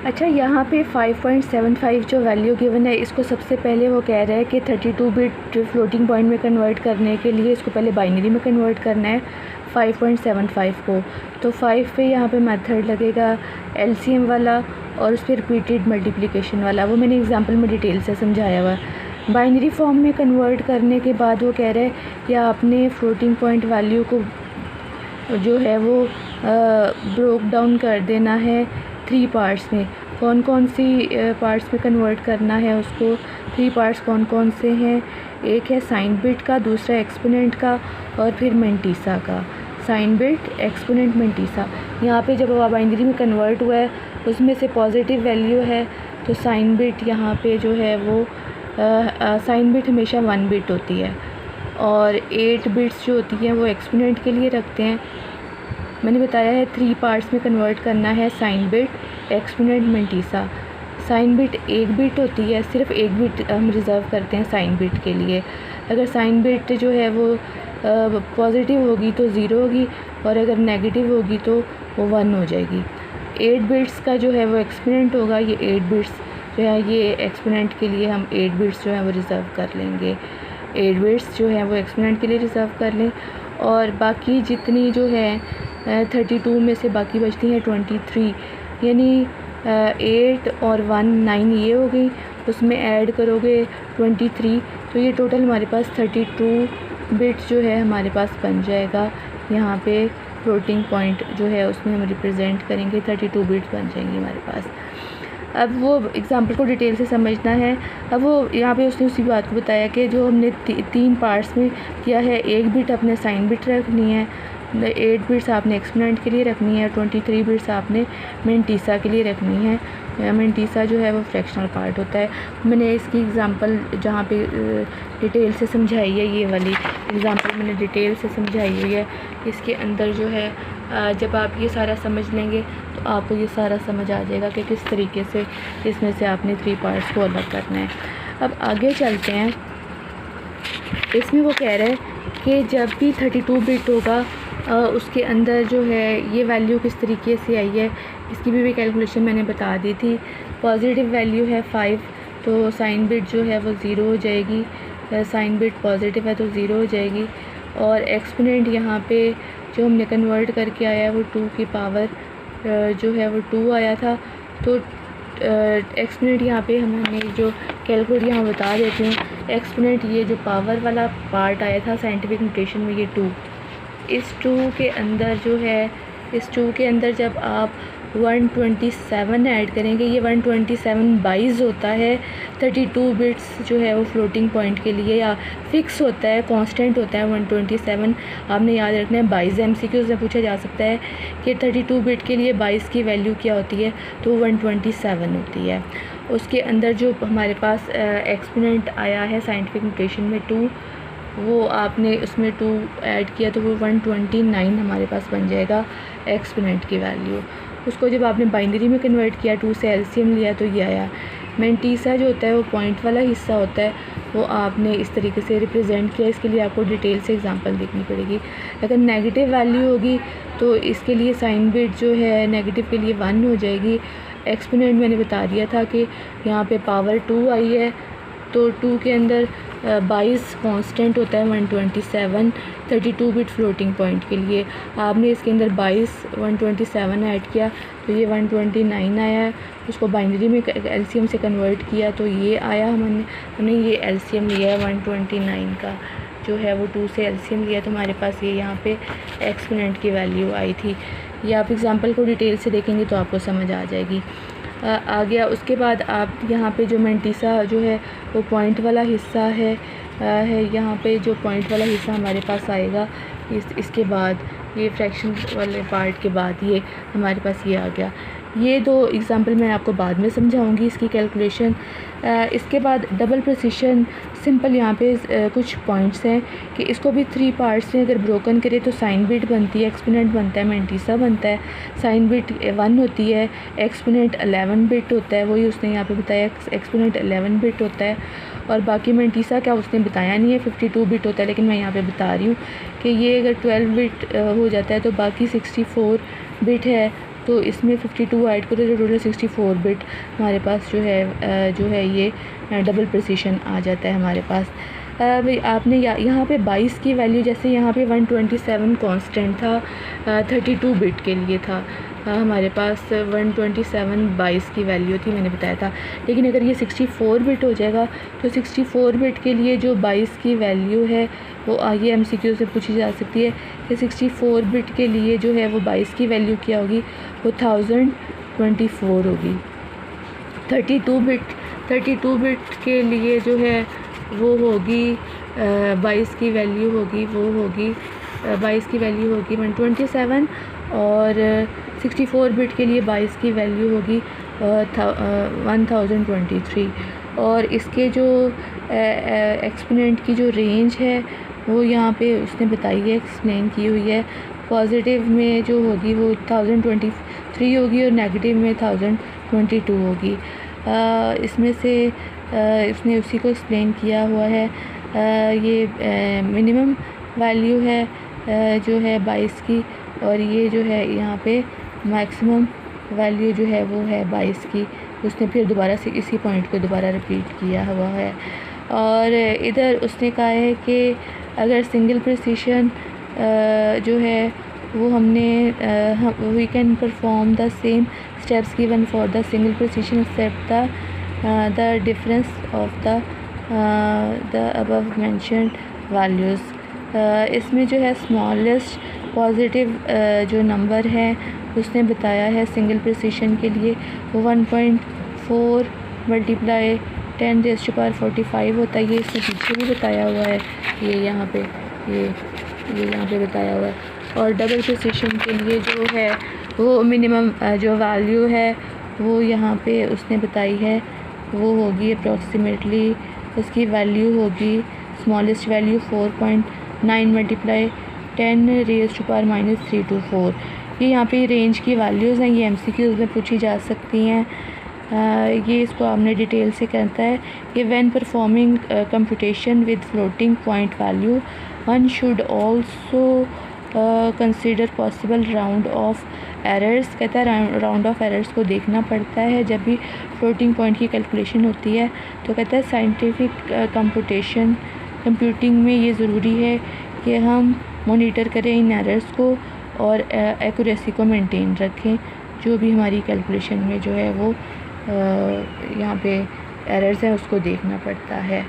अच्छा, यहाँ पे 5.75 जो वैल्यू गिवन है, इसको सबसे पहले वो कह रहा है कि 32 बिट फ्लोटिंग पॉइंट में कन्वर्ट करने के लिए इसको पहले बाइनरी में कन्वर्ट करना है 5.75 को। तो 5 पे यहाँ पे मेथड लगेगा एलसीएम वाला और उस पर रिपीटेड मल्टीप्लिकेशन वाला, वो मैंने एग्जांपल में डिटेल से समझाया हुआ। बाइनरी फॉर्म में कन्वर्ट करने के बाद वो कह रहा है कि आपने फ्लोटिंग पॉइंट वैल्यू को जो है वो ब्रोक डाउन कर देना है 3 पार्ट्स में। कौन कौन सी पार्ट्स में कन्वर्ट करना है उसको? 3 पार्ट्स कौन कौन से हैं? एक है साइन बिट का, दूसरा एक्सपोनेंट का और फिर मेंटीसा का। Sign bit, exponent, mantissa. यहाँ पे जब बाइनरी में कन्वर्ट हुआ है उसमें से पॉजिटिव वैल्यू है तो साइन बिट यहाँ पे जो है वो साइन बिट हमेशा 1 बिट होती है और 8 बिट्स जो होती हैं वो एक्सपोनेंट के लिए रखते हैं। मैंने बताया है 3 पार्ट्स में कन्वर्ट करना है sign bit, exponent, mantissa. Sign bit 1 bit होती है, सिर्फ 1 बिट हम रिज़र्व करते हैं साइन बिट के लिए। अगर साइन बिट जो है वो पॉजिटिव होगी तो 0 होगी और अगर नेगेटिव होगी तो वो 1 हो जाएगी। 8 बिट्स का जो है वो एक्सपोनेंट होगा, ये 8 बिट्स जो है ये एक्सपोनेंट के लिए हम 8 बिट्स जो है वो रिज़र्व कर लेंगे। 8 बिट्स जो है वो एक्सपोनेंट के लिए रिज़र्व कर लें और बाकी जितनी जो है 32 में से बाकी बचती हैं 23, यानी 8 और 1 9 ये हो गई, उसमें ऐड करोगे 23 तो ये टोटल हमारे पास 32 बिट जो है हमारे पास बन जाएगा। यहाँ पे फ्लोटिंग पॉइंट जो है उसमें हम रिप्रेजेंट करेंगे, 32 बिट बन जाएंगी हमारे पास। अब वो एग्ज़ाम्पल को डिटेल से समझना है। अब वो यहाँ पे उसने उसी बात को बताया कि जो हमने 3 पार्ट्स में किया है, 1 बिट अपने साइन बिट रखनी है, 8 बिट्स आपने एक्सपोनेंट के लिए रखनी है, 23 बिट्स आपने मेंटीसा के लिए रखनी है। मेंटीसा जो है वो फ्रैक्शनल पार्ट होता है। मैंने इसकी एग्ज़ाम्पल जहाँ पे डिटेल से समझाई है, ये वाली एग्ज़ाम्पल मैंने डिटेल से समझाई हुई है। इसके अंदर जो है जब आप ये सारा समझ लेंगे तो आपको ये सारा समझ आ जाएगा कि किस तरीके से इसमें से आपने 3 पार्ट्स को अलग करना है। अब आगे चलते हैं। इसमें वो कह रहे हैं कि जब भी 32 बिट होगा उसके अंदर जो है ये वैल्यू किस तरीके से आई है, इसकी भी कैलकुलेशन मैंने बता दी थी। पॉजिटिव वैल्यू है 5 तो साइन बिट जो है वो 0 हो जाएगी। साइन बिट पॉजिटिव है तो 0 हो जाएगी और एक्सपोनेंट यहाँ पे जो हमने कन्वर्ट करके आया है वो 2 की पावर जो है वो 2 आया था। तो एक्सपोनेंट यहाँ पे हमने जो कैलकुलेट यहाँ बता देती हूँ। एक्सपोनेंट ये जो पावर वाला पार्ट आया था साइंटिफिक नोटेशन में, ये 2। इस 2 के अंदर जो है, इस 2 के अंदर जब आप 127 ऐड करेंगे, ये 127 बाइज़ होता है 32 बिट्स जो है वो फ्लोटिंग पॉइंट के लिए, या फिक्स होता है, कांस्टेंट होता है 127। आपने याद रखना है। 22 MCQ से पूछा जा सकता है कि 32 बिट के लिए 22 की वैल्यू क्या होती है, तो 127 होती है। उसके अंदर जो हमारे पास एक्सपोनेंट आया है साइंटिफिक नोटेशन में 2, वो आपने उसमें 2 ऐड किया तो वो 129 हमारे पास बन जाएगा एक्सपोनेंट की वैल्यू। उसको जब आपने बाइनरी में कन्वर्ट किया, 2 से एलसीएम लिया तो ये आया। मेंटीसा जो होता है वो पॉइंट वाला हिस्सा होता है, वो आपने इस तरीके से रिप्रेजेंट किया। इसके लिए आपको डिटेल से एग्जांपल देखनी पड़ेगी। अगर नेगेटिव वैल्यू होगी तो इसके लिए साइन बिट जो है नेगेटिव के लिए 1 हो जाएगी। एक्सपोनेंट मैंने बता दिया था कि यहाँ पे पावर 2 आई है तो 2 के अंदर 22 कांस्टेंट होता है 127 32 बिट फ्लोटिंग पॉइंट के लिए। आपने इसके अंदर 127 ऐड किया तो ये 129 आया है। उसको बाइनरी में एलसीएम से कन्वर्ट किया तो ये आया। हमने ये एलसीएम लिया है 129 का जो है वो 2 से एलसीएम लिया तो हमारे पास ये यहाँ पे एक्सपोनेंट की वैल्यू आई थी। ये आप एग्जांपल को डिटेल से देखेंगे तो आपको समझ आ जाएगी। आ गया। उसके बाद आप यहाँ पे जो मेंटीसा जो है वो पॉइंट वाला हिस्सा है यहाँ पे जो पॉइंट वाला हिस्सा हमारे पास आएगा। इसके बाद ये फ्रैक्शन वाले पार्ट के बाद ये हमारे पास ये आ गया। ये 2 एग्जांपल मैं आपको बाद में समझाऊंगी इसकी कैलकुलेशन। इसके बाद डबल प्रिसिशन सिंपल यहाँ पे कुछ पॉइंट्स हैं कि इसको भी 3 पार्ट्स में अगर ब्रोकन करें तो साइन बिट बनती है, एक्सपोनेंट बनता है, मेंटीसा बनता है। साइन बिट 1 होती है, एक्सपोनेंट 11 बिट होता है, वही उसने यहाँ पे बताया, एक्सपोनेंट 11 बिट होता है। और बाकी मेंटीसा क्या उसने बताया नहीं है, 52 बिट होता है, लेकिन मैं यहाँ पे बता रही हूँ कि ये अगर 12 बिट हो जाता है तो बाकी 64 बिट है तो इसमें 52 ऐड करो तो टोटल 64 बिट हमारे पास जो है ये डबल प्रिसिशन आ जाता है हमारे पास। भाई आपने यहाँ पे 22 की वैल्यू, जैसे यहाँ पे 127 कांस्टेंट था, 32 बिट के लिए था, हमारे पास 127 22 की वैल्यू थी, मैंने बताया था। लेकिन अगर ये 64 बिट हो जाएगा तो 64 बिट के लिए जो 22 की वैल्यू है वो आगे MCQ से पूछी जा सकती है कि 64 बिट के लिए जो है वो 22 की वैल्यू क्या होगी, वो 1024 होगी। 32 बिट के लिए जो है वो होगी 22 की वैल्यू होगी, वो होगी 22 की वैल्यू होगी 127, और 64 बिट के लिए 22 की वैल्यू होगी 1023। और इसके जो एक्सपोनेंट की जो रेंज है वो यहाँ पे उसने बताई है, एक्सप्लेन की हुई है। पॉजिटिव में जो होगी वो 1023 होगी और नेगेटिव में 1022 होगी। इसमें से इसने उसी को एक्सप्लेन किया हुआ है। ये मिनिमम वैल्यू है जो है 22 की, और ये जो है यहाँ पे मैक्सिमम वैल्यू जो है वो है 22 की। उसने फिर दोबारा से इसी पॉइंट को दोबारा रिपीट किया हुआ है। और इधर उसने कहा है कि अगर सिंगल प्रिसिशन जो है वो हमने we can perform the same steps given for the single precision except the difference of the above mentioned values. इसमें जो है स्मॉलेस्ट पॉजिटिव जो नंबर है उसने बताया है सिंगल प्रिसिशन के लिए वो 1.4 मल्टीप्लाई 10⁻45 होता है। ये इसने पीछे भी बताया हुआ है, ये यहाँ पे बताया हुआ है। और डबल प्रिसिशन के लिए जो है वो मिनिमम जो वैल्यू है वो यहाँ पे उसने बताई है, वो होगी अप्रॉक्सीमेटली, उसकी वैल्यू होगी स्मॉलेस्ट वैल्यू 4.9 मल्टीप्लाई 10⁻⁻324। ये यहाँ पे रेंज की वैल्यूज़ हैं, ये MCQs में पूछी जा सकती हैं। ये इसको आपने डिटेल से कहता है कि when performing computation with floating point value one should also consider possible round of errors. कहता है राउंड ऑफ एरर्स को देखना पड़ता है जब भी फ्लोटिंग पॉइंट की कैलकुलेशन होती है। तो कहता है साइंटिफिक कंप्यूटिंग में ये ज़रूरी है कि हम मॉनिटर करें इन एरर्स को और एक्यूरेसी को मेंटेन रखें। जो भी हमारी कैलकुलेशन में जो है वो यहाँ पे एरर्स हैं उसको देखना पड़ता है।